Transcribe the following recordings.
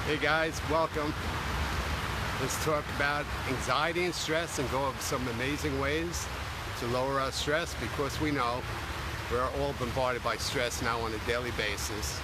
Hey guys, welcome. Let's talk about anxiety and stress and go over some amazing ways to lower our stress, because we know we're all bombarded by stress now on a daily basis.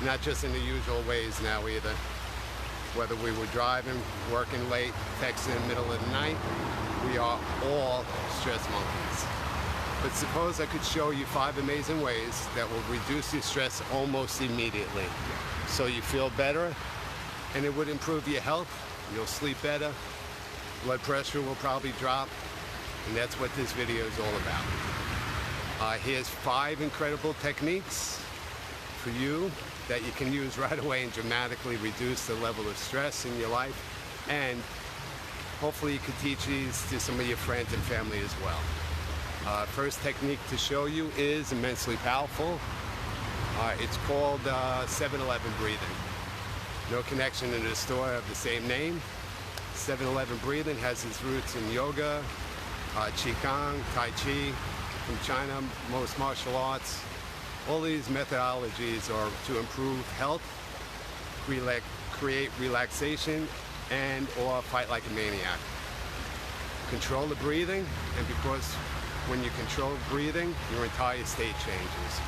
Not just in the usual ways now either. Whether we were driving, working late, texting in the middle of the night, we are all stress monkeys. But suppose I could show you 5 amazing ways that will reduce your stress almost immediately. So you feel better, and it would improve your health. You'll sleep better. Blood pressure will probably drop. And that's what this video is all about. Here's 5 incredible techniques for you that you can use right away and dramatically reduce the level of stress in your life. And hopefully you can teach these to some of your friends and family as well. First technique to show you is immensely powerful. It's called 7-Eleven breathing. No connection to the store of the same name. 7-Eleven breathing has its roots in yoga, Qigong, Tai Chi, from China, most martial arts. All these methodologies are to improve health, create relaxation, and or fight like a maniac. Control the breathing, and because when you control breathing, your entire state changes.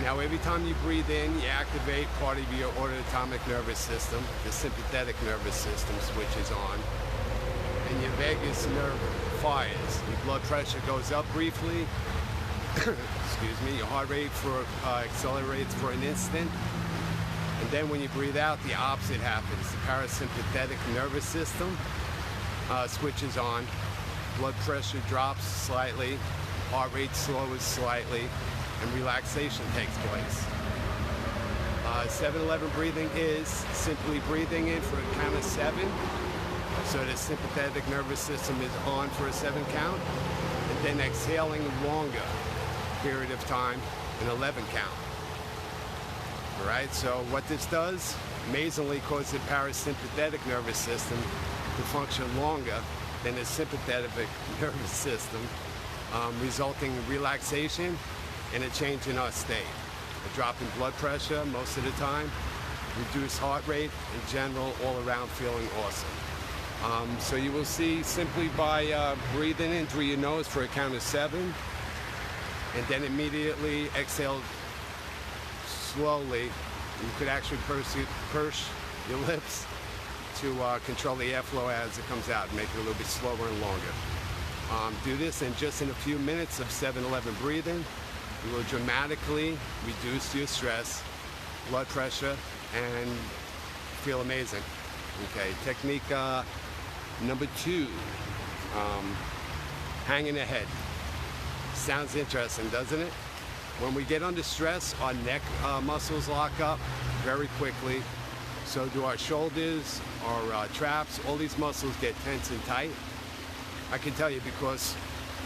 Now, every time you breathe in, you activate part of your autonomic nervous system. The sympathetic nervous system switches on, and your vagus nerve fires. Your blood pressure goes up briefly. Excuse me. Your heart rate accelerates for an instant, and then when you breathe out, the opposite happens. The parasympathetic nervous system switches on. Blood pressure drops slightly. Heart rate slows slightly. And relaxation takes place. 7-Eleven breathing is simply breathing in for a count of 7. So the sympathetic nervous system is on for a 7 count. And then exhaling a longer period of time, an 11 count. All right, so what this does, amazingly causes the parasympathetic nervous system to function longer than the sympathetic nervous system, resulting in relaxation and a change in our state. A drop in blood pressure most of the time, reduced heart rate, in general, all around feeling awesome. So you will see simply by breathing in through your nose for a count of 7, and then immediately exhale slowly. You could actually purse your lips to control the airflow as it comes out and make it a little bit slower and longer. Do this in just a few minutes of 7-Eleven breathing. You will dramatically reduce your stress, blood pressure, and feel amazing. Okay, technique number 2, hanging the head. Sounds interesting, doesn't it? When we get under stress, our neck muscles lock up very quickly. So do our shoulders, our traps. All these muscles get tense and tight. I can tell you because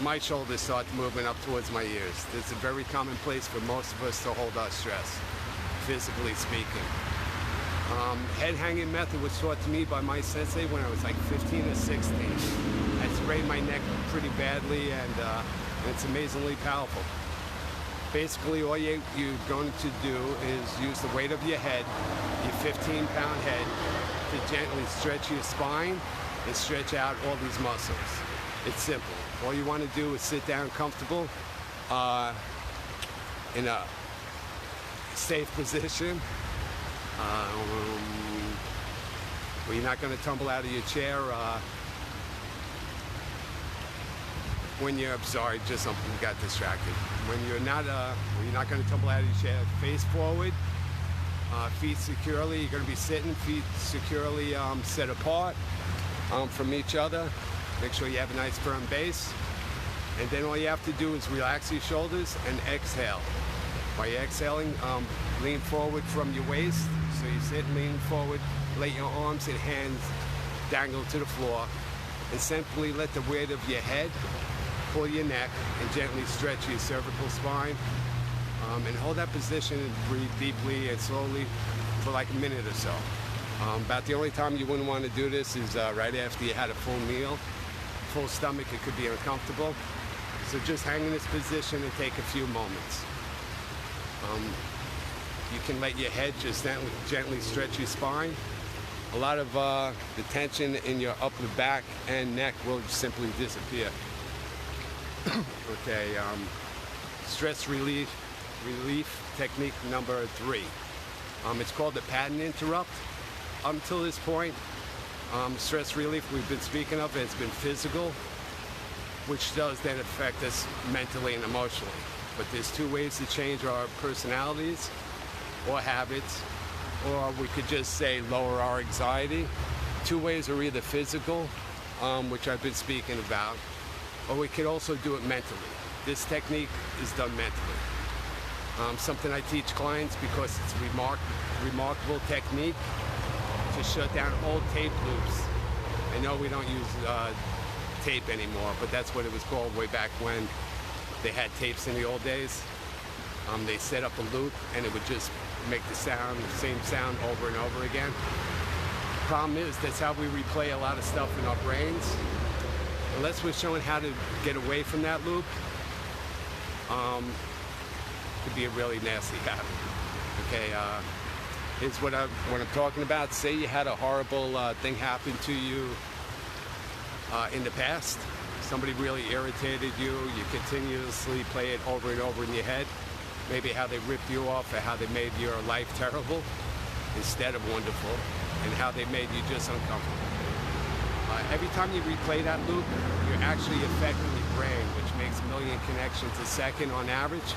my shoulders start moving up towards my ears. It's a very common place for most of us to hold our stress, physically speaking. Head hanging method was taught to me by my sensei when I was like 15 or 16. I sprained my neck pretty badly, and it's amazingly powerful. Basically, all you're going to do is use the weight of your head, your 15-pound head, to gently stretch your spine and stretch out all these muscles. It's simple. All you want to do is sit down comfortable in a safe position where you're not going to tumble out of your chair when you're, sorry, just something got distracted. When you're not going to tumble out of your chair, face forward, feet securely. You're going to be sitting, feet securely set apart from each other. Make sure you have a nice firm base. And then all you have to do is relax your shoulders and exhale. While you're exhaling, lean forward from your waist. So you sit, lean forward, let your arms and hands dangle to the floor. And simply let the weight of your head pull your neck and gently stretch your cervical spine. And hold that position and breathe deeply and slowly for like a minute or so. About the only time you wouldn't want to do this is right after you had a full meal. Full stomach, it could be uncomfortable. So just hang in this position and take a few moments. you can let your head just gently stretch your spine. A lot of the tension in your upper back and neck will simply disappear. Okay, stress relief technique number 3. It's called the pattern interrupt. Until this point, stress relief we've been speaking of has been physical, which does then affect us mentally and emotionally. But there's 2 ways to change our personalities or habits, or we could just say lower our anxiety. 2 ways are either physical, which I've been speaking about, or we could also do it mentally. This technique is done mentally. Something I teach clients because it's a remarkable technique to shut down old tape loops. I know we don't use tape anymore, but that's what it was called way back when they had tapes in the old days. They set up a loop and it would just make the same sound over and over again. Problem is, that's how we replay a lot of stuff in our brains. Unless we're showing how to get away from that loop, it could be a really nasty habit. Okay, here's what I'm talking about. Say you had a horrible thing happen to you in the past. Somebody really irritated you. You continuously play it over and over in your head. Maybe how they ripped you off, or how they made your life terrible instead of wonderful, and how they made you just uncomfortable. Every time you replay that loop, you're actually affecting your brain, which makes 1 million connections a second on average.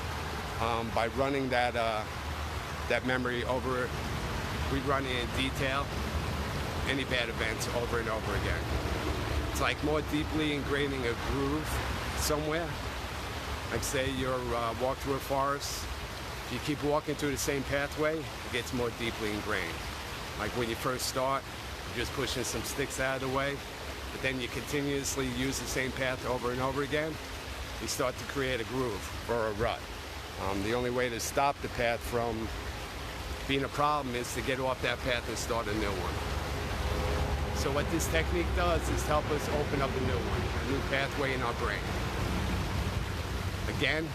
By running that memory over, rerunning in detail any bad events over and over again. It's like more deeply ingraining a groove somewhere. Like say you're walk through a forest, if you keep walking through the same pathway, it gets more deeply ingrained. Like when you first start, you're just pushing some sticks out of the way, but then you continuously use the same path over and over again, you start to create a groove or a rut. The only way to stop the path from being a problem is to get off that path and start a new one. So what this technique does is help us open up a new one, a new pathway in our brain. Again,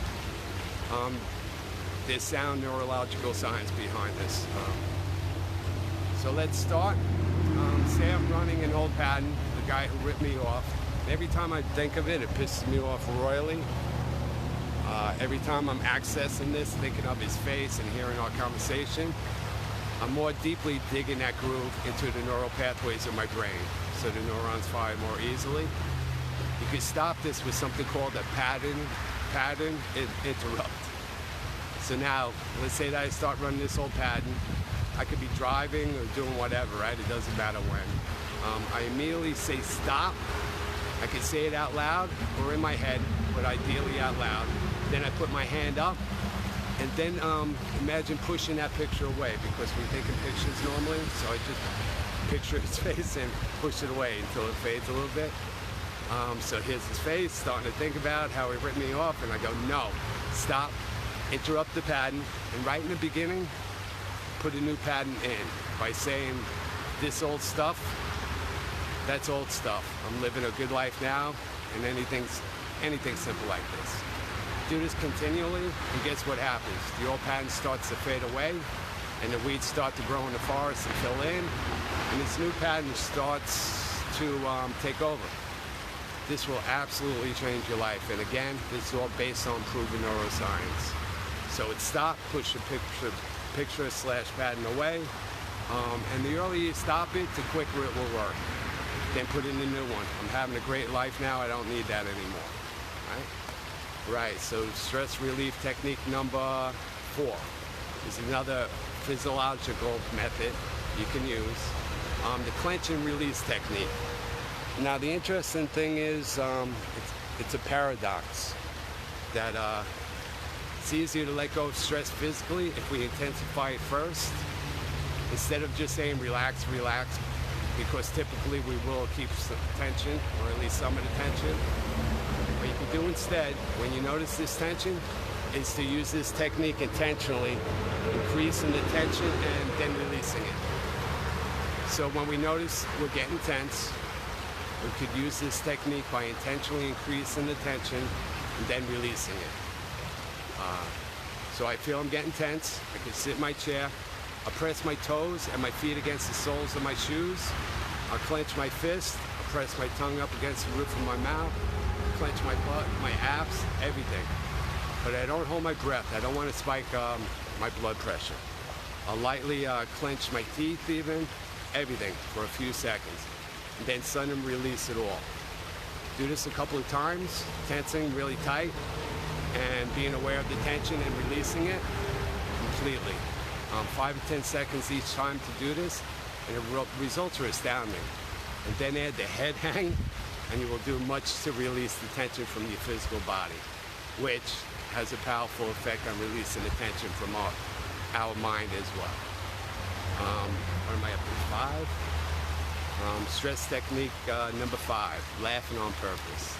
there's sound neurological science behind this. So let's start. Say I'm running an old pattern, the guy who ripped me off. Every time I think of it, it pisses me off royally. Every time I'm accessing this, thinking of his face and hearing our conversation, I'm more deeply digging that groove into the neural pathways of my brain, so the neurons fire more easily. You can stop this with something called a pattern interrupt. So now, let's say that I start running this old pattern. I could be driving or doing whatever, right? It doesn't matter when. I immediately say stop. I can say it out loud or in my head, but ideally out loud. Then I put my hand up, and then imagine pushing that picture away, because we're taking pictures normally, so I just picture his face and push it away until it fades a little bit. So here's his face, starting to think about how he ripped me off, and I go, no, stop, interrupt the pattern, and right in the beginning, put a new pattern in by saying, this old stuff, that's old stuff. I'm living a good life now, and anything simple like this. Do this continually, and guess what happens? The old pattern starts to fade away, and the weeds start to grow in the forest and fill in, and this new pattern starts to take over. This will absolutely change your life, and again, this is all based on proven neuroscience. So it's stop, push the picture/pattern away, and the earlier you stop it, the quicker it will work. Then put in a new one. I'm having a great life now, I don't need that anymore. Right, so stress relief technique number 4 is another physiological method you can use, the clench and release technique. Now the interesting thing is, it's a paradox that it's easier to let go of stress physically if we intensify it first, instead of just saying relax, relax, because typically we will keep some tension, or at least some of the tension. What you can do instead, when you notice this tension, is to use this technique intentionally, increasing the tension and then releasing it. So when we notice we're getting tense, we could use this technique by intentionally increasing the tension and then releasing it. So I feel I'm getting tense. I can sit in my chair. I'll press my toes and my feet against the soles of my shoes. I'll clench my fist. I'll press my tongue up against the roof of my mouth. Clench my butt, my abs, everything. But I don't hold my breath. I don't want to spike my blood pressure. I'll lightly clench my teeth even, everything for a few seconds. And then suddenly release it all. Do this a couple of times, tensing really tight and being aware of the tension and releasing it completely. 5 to 10 seconds each time to do this, and the results are astounding. And then add the head hang, and you will do much to release the tension from your physical body, which has a powerful effect on releasing the tension from our mind as well. What am I up to, 5? Stress technique number 5, laughing on purpose.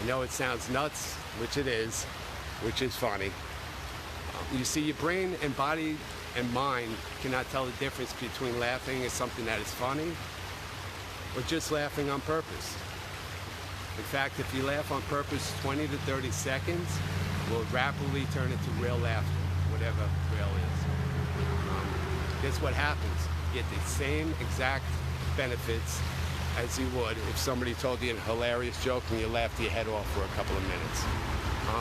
I know it sounds nuts, which it is, which is funny. You see, your brain and body and mind cannot tell the difference between laughing at something that is funny or just laughing on purpose. In fact, if you laugh on purpose 20 to 30 seconds, will rapidly turn into real laughter, whatever real is. Guess what happens? You get the same exact benefits as you would if somebody told you a hilarious joke and you laughed your head off for a couple of minutes.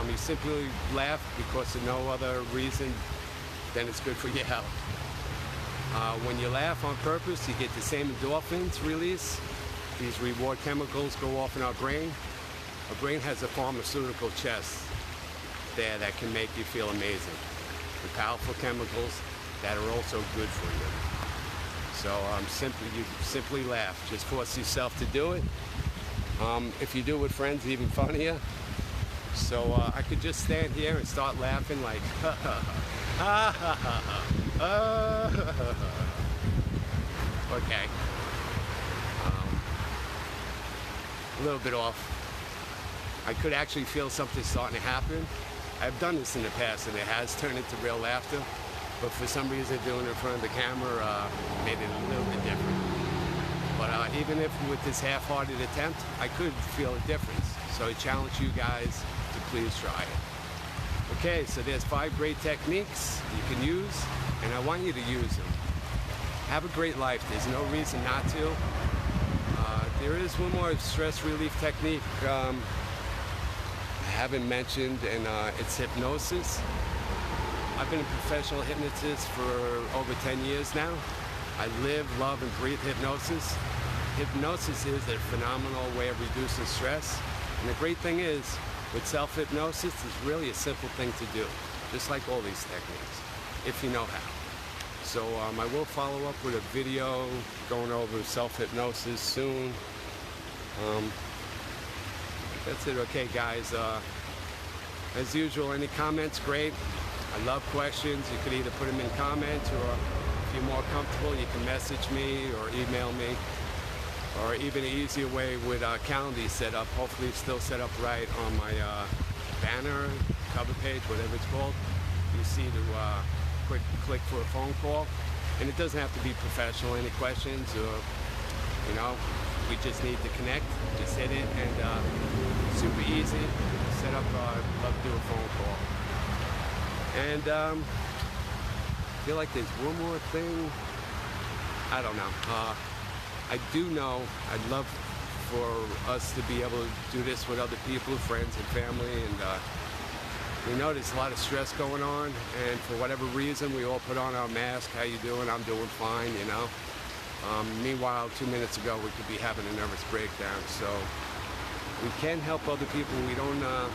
You simply laugh because of no other reason than it's good for your health. When you laugh on purpose, you get the same endorphins release. These reward chemicals go off in our brain. Our brain has a pharmaceutical chest there that can make you feel amazing. The powerful chemicals that are also good for you. So you simply laugh. Just force yourself to do it. If you do it with friends, even funnier. So I could just stand here and start laughing like, ha ha ha, ha ha ha, okay. A little bit off. I could actually feel something starting to happen. I've done this in the past and it has turned into real laughter, but for some reason doing it in front of the camera made it a little bit different. But even if with this half-hearted attempt, I could feel a difference. So I challenge you guys to please try it. Okay, so there's 5 great techniques you can use, and I want you to use them. Have a great life. There's no reason not to. There is one more stress relief technique I haven't mentioned, and it's hypnosis. I've been a professional hypnotist for over 10 years now. I live, love, and breathe hypnosis. Hypnosis is a phenomenal way of reducing stress. And the great thing is, with self-hypnosis, it's really a simple thing to do, just like all these techniques, if you know how. So I will follow up with a video going over self-hypnosis soon. That's it. Okay, guys. As usual, any comments, great. I love questions. You could either put them in comments, or if you're more comfortable, you can message me or email me. Or even an easier way with Calendly set up, hopefully it's still set up right on my banner, cover page, whatever it's called. You see to click for a phone call. And it doesn't have to be professional. Any questions, or, you know, we just need to connect. Just hit it, and super easy. Set up, love to do a phone call. And I feel like there's one more thing. I don't know. I do know I'd love for us to be able to do this with other people, friends and family, and we know there's a lot of stress going on, and for whatever reason we all put on our mask. How you doing? I'm doing fine, you know. Meanwhile, 2 minutes ago we could be having a nervous breakdown, so we can help other people. We don't, I'm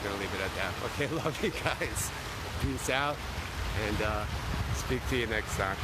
gonna leave it at that. Okay, love you guys. Peace out, and speak to you next time.